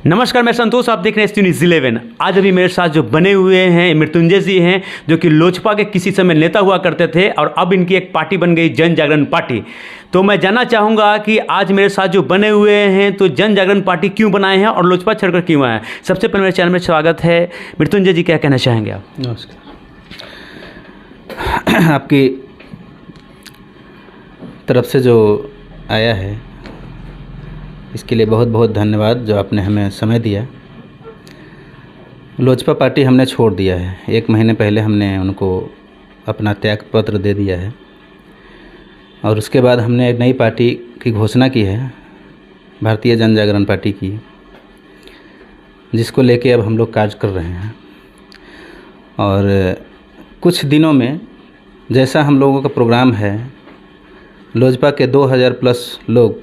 नमस्कार, मैं संतोष, आप देख रहे हैं न्यूज़ 11। आज अभी मेरे साथ जो बने हुए हैं मृत्युंजय जी हैं, जो कि लोजपा के किसी समय नेता हुआ करते थे और अब इनकी एक पार्टी बन गई जन जागरण पार्टी। तो मैं जानना चाहूँगा कि आज मेरे साथ जो बने हुए हैं तो जन जागरण पार्टी क्यों बनाए हैं और लोजपा छोड़कर क्यों आए हैं। सबसे पहले मेरे चैनल में स्वागत है। मृत्युंजय जी, क्या कहना चाहेंगे आप? नमस्कार। आपकी तरफ से जो आया है इसके लिए बहुत बहुत धन्यवाद, जो आपने हमें समय दिया। लोजपा पार्टी हमने छोड़ दिया है। 1 महीने पहले हमने उनको अपना त्याग पत्र दे दिया है और उसके बाद हमने एक नई पार्टी की घोषणा की है, भारतीय जन जागरण पार्टी की, जिसको लेके अब हम लोग कार्य कर रहे हैं। और कुछ दिनों में जैसा हम लोगों का प्रोग्राम है, लोजपा के 2000 प्लस लोग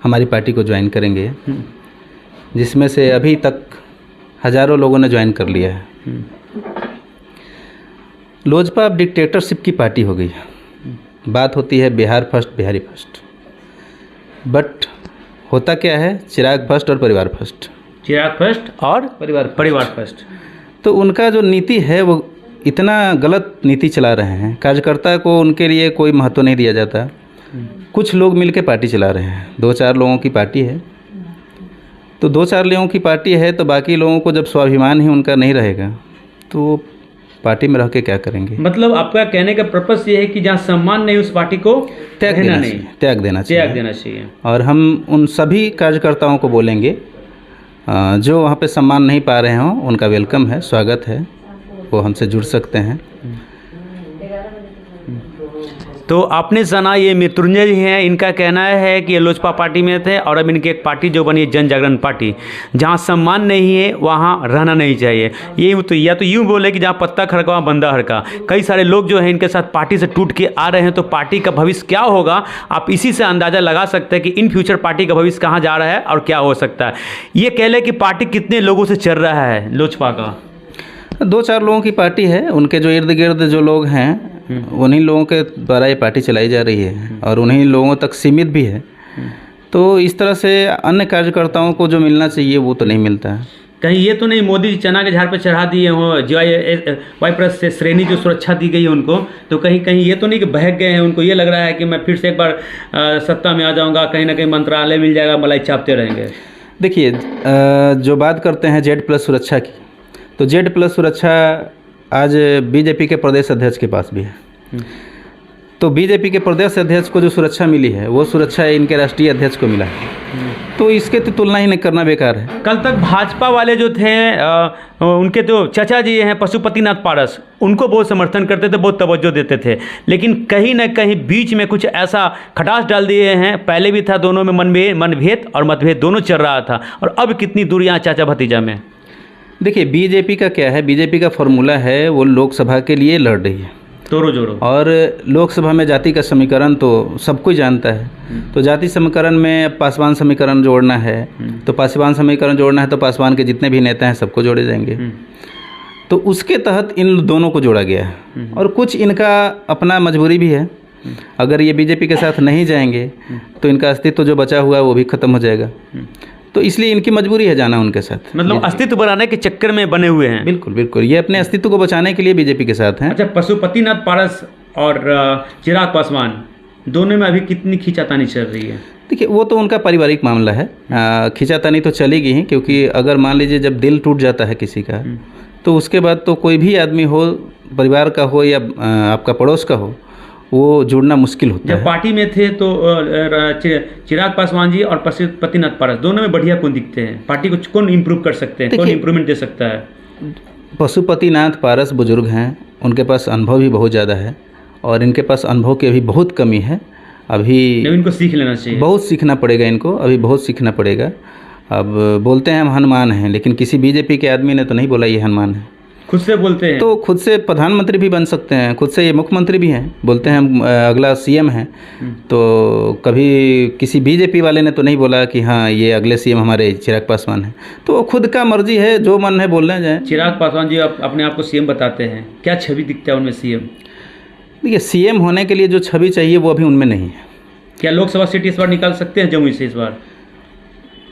हमारी पार्टी को ज्वाइन करेंगे, जिसमें से अभी तक हज़ारों लोगों ने ज्वाइन कर लिया है। लोजपा अब डिक्टेटरशिप की पार्टी हो गई है। बात होती है Bihar first, Bihari first, but होता क्या है, चिराग फर्स्ट और परिवार फर्स्ट। चिराग फर्स्ट और परिवार फर्स्ट। तो उनका जो नीति है वो इतना गलत नीति चला रहे हैं। कार्यकर्ता को उनके लिए कोई महत्व नहीं दिया जाता। कुछ लोग मिलकर पार्टी चला रहे हैं। 2-4 लोगों की पार्टी है, तो 2-4 लोगों की पार्टी है, तो बाकी लोगों को जब स्वाभिमान ही उनका नहीं रहेगा तो पार्टी में रह के क्या करेंगे। मतलब आपका कहने का पर्पस ये है कि जहाँ सम्मान नहीं उस पार्टी को त्याग देना चाहिए। और हम उन सभी कार्यकर्ताओं को बोलेंगे जो वहाँ पे सम्मान नहीं पा रहे हों, उनका वेलकम है, स्वागत है, वो हमसे जुड़ सकते हैं। तो आपने जाना, ये मृत्युंजय जी हैं, इनका कहना है कि ये लोजपा पार्टी में थे और अब इनकी एक पार्टी जो बनी है जन जागरण पार्टी। जहाँ सम्मान नहीं है वहाँ रहना नहीं चाहिए। ये तो या तो यूँ बोले कि जहाँ पत्ता खड़का वहाँ बंदा हड़का। कई सारे लोग जो हैं इनके साथ पार्टी से टूट के आ रहे हैं, तो पार्टी का भविष्य क्या होगा आप इसी से अंदाज़ा लगा सकते हैं कि इन फ्यूचर पार्टी का भविष्य कहाँ जा रहा है और क्या हो सकता है। ये कह लें कि पार्टी कितने लोगों से चल रहा है लोजपा का? 2-4 लोगों की पार्टी है। उनके जो इर्द गिर्द जो लोग हैं उन्हीं लोगों के द्वारा ये पार्टी चलाई जा रही है और उन्हीं लोगों तक सीमित भी है। तो इस तरह से अन्य कार्यकर्ताओं को जो मिलना चाहिए वो तो नहीं मिलता है। कहीं ये तो नहीं मोदी जी चना के झाड़ पर चढ़ा दिए हों, वाई प्लस से श्रेणी जो सुरक्षा दी गई है उनको, तो कहीं ये तो नहीं कि बहक गए हैं, उनको ये लग रहा है कि मैं फिर से एक बार सत्ता में आ जाऊंगा, कहीं ना कहीं मंत्रालय मिल जाएगा, मलाई चापते रहेंगे। देखिए, जो बात करते हैं Z+ सुरक्षा की, तो Z+ सुरक्षा आज बीजेपी के प्रदेश अध्यक्ष के पास भी है। तो बीजेपी के प्रदेश अध्यक्ष को जो सुरक्षा मिली है वो सुरक्षा इनके राष्ट्रीय अध्यक्ष को मिला है। तो इसके तो तुलना ही नहीं करना बेकार है। कल तक भाजपा वाले जो थे उनके जो चाचा जी हैं पशुपतिनाथ पारस, उनको बहुत समर्थन करते थे, बहुत तवज्जो देते थे, लेकिन कहीं ना कहीं बीच में कुछ ऐसा खटास डाल दिए हैं। पहले भी था, दोनों में मनभेद और मतभेद दोनों चल रहा था, और अब कितनी दूरियाँ चाचा भतीजा में। देखिए, बीजेपी का क्या है, बीजेपी का फॉर्मूला है, वो लोकसभा के लिए लड़ रही है तोड़ो जोड़ो। और लोकसभा में जाति का समीकरण तो सब कोई जानता है। तो जाति समीकरण में पासवान समीकरण जोड़ना है, तो पासवान समीकरण जोड़ना है तो पासवान के जितने भी नेता हैं सबको जोड़े जाएंगे। तो उसके तहत इन दोनों को जोड़ा गया है। और कुछ इनका अपना मजबूरी भी है। अगर ये बीजेपी के साथ नहीं जाएंगे तो इनका अस्तित्व जो बचा हुआ है वो भी खत्म हो जाएगा। तो इसलिए इनकी मजबूरी है जाना उनके साथ। मतलब अस्तित्व बनाने के चक्कर में बने हुए हैं। बिल्कुल बिल्कुल, ये अपने अस्तित्व को बचाने के लिए बीजेपी के साथ हैं। अच्छा, पशुपतिनाथ पारस और चिराग पासवान दोनों में अभी कितनी खींचातानी चल रही है? देखिए, वो तो उनका पारिवारिक मामला है। खींचातानी तो चलेगी ही, क्योंकि अगर मान लीजिए जब दिल टूट जाता है किसी का, तो उसके बाद तो कोई भी आदमी हो, परिवार का हो या आपका पड़ोस का हो, वो जुड़ना मुश्किल होता है। जब पार्टी में थे तो चिराग पासवान जी और पशुपतिनाथ पारस दोनों में बढ़िया कौन दिखते हैं? पार्टी को कौन इम्प्रूव कर सकते हैं, कौन इम्प्रूवमेंट दे सकता है? पशुपतिनाथ पारस बुजुर्ग हैं, उनके पास अनुभव भी बहुत ज़्यादा है और इनके पास अनुभव की अभी बहुत कमी है। अभी इनको सीख लेना चाहिए, बहुत सीखना पड़ेगा इनको, अभी बहुत सीखना पड़ेगा। अब बोलते हैं हम हनुमान हैं, लेकिन किसी बीजेपी के आदमी ने तो नहीं बोला ये हनुमान है। खुद से बोलते हैं, तो खुद से प्रधानमंत्री भी बन सकते हैं, खुद से ये मुख्यमंत्री भी हैं, बोलते हैं हम अगला सीएम हैं। तो कभी किसी बीजेपी वाले ने तो नहीं बोला कि हाँ ये अगले सीएम हमारे चिराग पासवान हैं। तो खुद का मर्जी है, जो मन है बोलने जाए। चिराग पासवान जी अपने आप को सीएम बताते हैं, क्या छवि दिखता है उनमें सीएम? देखिए, सीएम होने के लिए जो छवि चाहिए वो अभी उनमें नहीं है। क्या लोकसभा सीट इस बार निकाल सकते हैं जमुई से इस बार?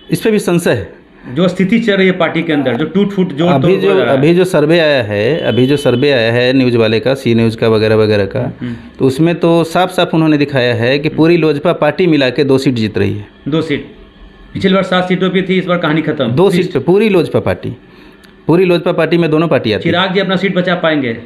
इस पर भी संशय है। जो स्थिति चल रही है पार्टी के अंदर, जो टूट फूट जो अभी जो सर्वे आया है न्यूज़ वाले का, सी न्यूज़ का वगैरह वगैरह का, तो उसमें तो साफ साफ उन्होंने दिखाया है कि पूरी लोजपा पार्टी मिला के 2 सीट जीत रही है। 2 सीट, पिछली बार 7 सीटों पे थी, इस बार कहानी खत्म। 2 सीट पे पूरी लोजपा पार्टी में दोनों पार्टी आती है। चिराग जी अपना सीट बचा पाएंगे?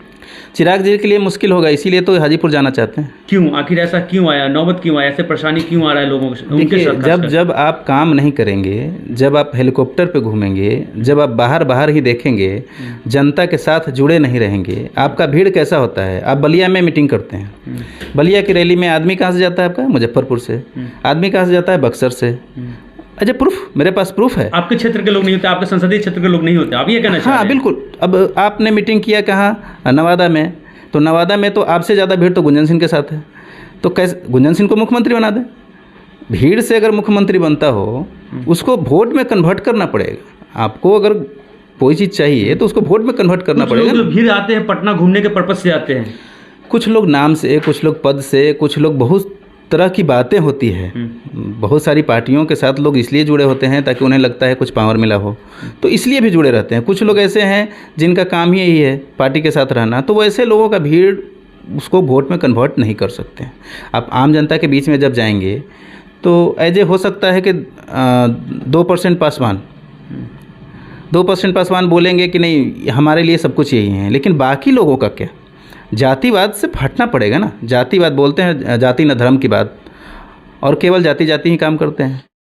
चिराग जी के लिए मुश्किल होगा, इसीलिए तो हाजीपुर जाना चाहते हैं। क्यों, आखिर ऐसा क्यों आया, नौबत क्यों आया, ऐसे परेशानी क्यों आ रहा है लोगों को? देखिए, जब आप काम नहीं करेंगे, जब आप हेलीकॉप्टर पे घूमेंगे, जब आप बाहर ही देखेंगे, जनता के साथ जुड़े नहीं रहेंगे, आपका भीड़ कैसा होता है? आप बलिया में मीटिंग करते हैं, बलिया की रैली में आदमी कहाँ से जाता है आपका? मुजफ्फरपुर से। आदमी कहाँ से जाता है? बक्सर से। अच्छा, प्रूफ, मेरे पास प्रूफ है। आपके क्षेत्र के लोग नहीं होते, आपके संसदीय क्षेत्र के लोग नहीं होते, आप ये कहना चाह रहे हैं? हाँ बिल्कुल। अब आपने मीटिंग किया कहाँ? नवादा में। तो नवादा में तो आपसे ज़्यादा भीड़ तो गुंजन सिंह के साथ है, तो कैसे गुंजन सिंह को मुख्यमंत्री बना दें? भीड़ से अगर मुख्यमंत्री बनता हो, उसको वोट में कन्वर्ट करना पड़ेगा। आपको अगर कोई चीज़ चाहिए तो उसको वोट में कन्वर्ट करना पड़ेगा। जो भीड़ आते हैं पटना घूमने के पर्पज से आते हैं, कुछ लोग नाम से, कुछ लोग पद से, कुछ लोग बहुत तरह की बातें होती है। बहुत सारी पार्टियों के साथ लोग इसलिए जुड़े होते हैं ताकि उन्हें लगता है कुछ पावर मिला हो, तो इसलिए भी जुड़े रहते हैं। कुछ लोग ऐसे हैं जिनका काम ही यही है पार्टी के साथ रहना, तो वैसे लोगों का भीड़ उसको वोट में कन्वर्ट नहीं कर सकते हैं। आप आम जनता के बीच में जब जाएंगे तो ऐसे हो सकता है कि 2% पासवान 2% पासवान बोलेंगे कि नहीं हमारे लिए सब कुछ यही है, लेकिन बाकी लोगों का क्या? जातिवाद से हटना पड़ेगा ना। जातिवाद बोलते हैं, जाति न धर्म की बात, और केवल जाति ही काम करते हैं।